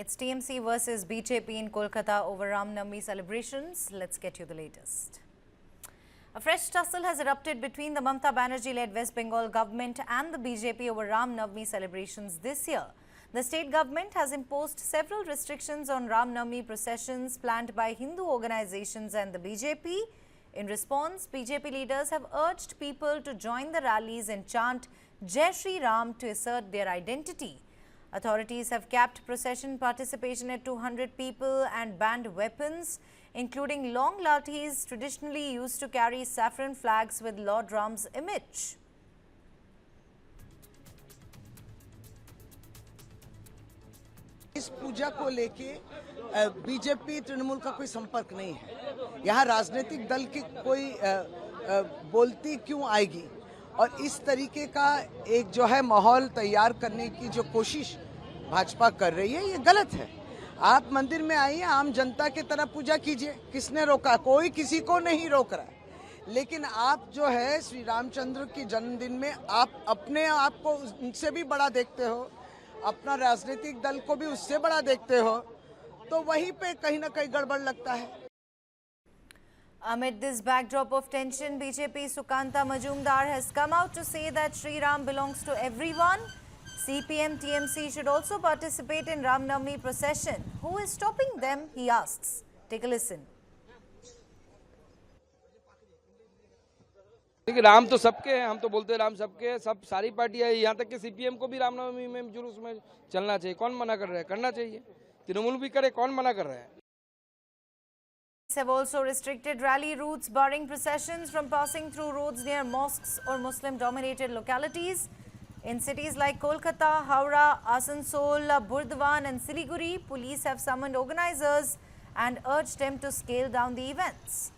It's TMC versus BJP in Kolkata over Ram Navami celebrations. Let's get you the latest. A fresh tussle has erupted between the Mamata Banerjee-led West Bengal government and the BJP over Ram Navami celebrations this year. The state government has imposed several restrictions on Ram Navami processions planned by Hindu organizations and the BJP. In response, BJP leaders have urged people to join the rallies and chant Jai Shri Ram to assert their identity. Authorities have capped procession participation at 200 people and banned weapons, including long lathis traditionally used to carry saffron flags with Lord Ram's image. इस पूजा को लेके BJP Trinamool का कोई संपर्क नहीं है। यहाँ राजनीतिक दल की कोई बोलती क्यों आएगी और इस तरीके का एक जो है माहौल तैयार करने की जो कोशिश भाजपा कर रही है ये गलत है। आप मंदिर में आइए, आम जनता की तरह पूजा कीजिए, किसने रोका? कोई किसी को नहीं रोक रहा है। लेकिन आप जो है श्री रामचंद्र की जन्मदिन में आप अपने आप को उनसे भी बड़ा देखते हो, अपना राजनीतिक दल को भी उससे बड़ा देखते हो, तो वहीं पे कहीं ना कहीं गड़बड़ लगता है। Amid this backdrop of tension, BJP Sukanta Majumdar has come out to say that Sri Ram belongs to everyone. CPM TMC should also participate in Ram Navami procession. Who is stopping them? He asks. Take a listen. देखिए, राम तो सबके हैं, हम तो बोलते हैं राम सबके हैं, सब सारी पार्टियां, यहाँ तक कि सीपीएम को भी रामनवमी में जुलूस में चलना चाहिए। कौन मना कर रहा है? करना चाहिए। तृणमूल भी करे, कौन मना कर रहा है? Have also restricted rally routes, barring processions from passing through roads near mosques or Muslim-dominated localities. In cities like Kolkata, Howrah, Asansol, Burdwan and Siliguri, police have summoned organizers and urged them to scale down the events.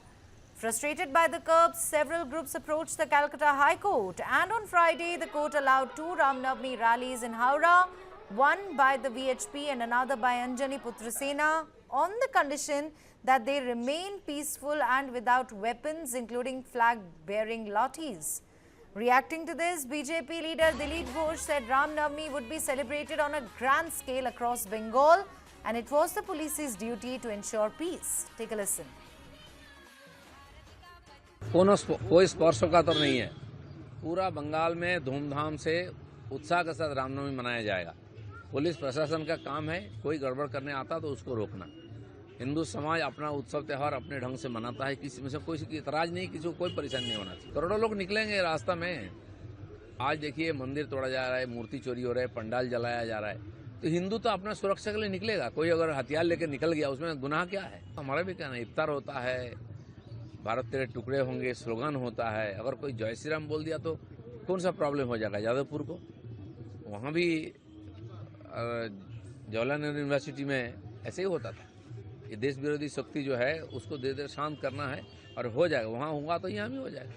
Frustrated by the curbs, several groups approached the Calcutta High Court, and on Friday, the court allowed two Ram Navami rallies in Howrah, one by the VHP and another by Anjani Putrasena, on the condition that they remain peaceful and without weapons, including flag-bearing lathis. Reacting to this, BJP leader Dilip Ghosh said Ram Navami would be celebrated on a grand scale across Bengal, and it was the police's duty to ensure peace. Take a listen. कोई स्पर्शों का तो नहीं है। पूरा बंगाल में धूमधाम से उत्साह के साथ रामनवमी मनाया जाएगा। पुलिस प्रशासन का काम है, कोई गड़बड़ करने आता तो उसको रोकना। हिंदू समाज अपना उत्सव त्यौहार अपने ढंग से मनाता है, किसी में से कोई इतराज नहीं, किसी को कोई परेशानी नहीं होना चाहिए। करोड़ों लोग निकलेंगे रास्ता में। आज देखिए मंदिर तोड़ा जा रहा है, मूर्ति चोरी हो रहा है, पंडाल जलाया जा रहा है, तो हिंदू तो अपना सुरक्षा के लिए निकलेगा। कोई अगर हथियार लेकर निकल गया उसमें गुनाह क्या है? हमारा भी कहना है, इफ्तार होता है, भारत तेरे टुकड़े होंगे स्लोगन होता है। अगर कोई जय श्री राम बोल दिया तो कौन सा प्रॉब्लम हो जाएगा? जादवपुर को वहाँ भी जवाहरलाल नेहरू यूनिवर्सिटी में ऐसे ही होता था। ये देश विरोधी शक्ति जो है उसको धीरे धीरे शांत करना है और हो जाएगा। वहाँ हुआ तो यहाँ भी हो जाएगा।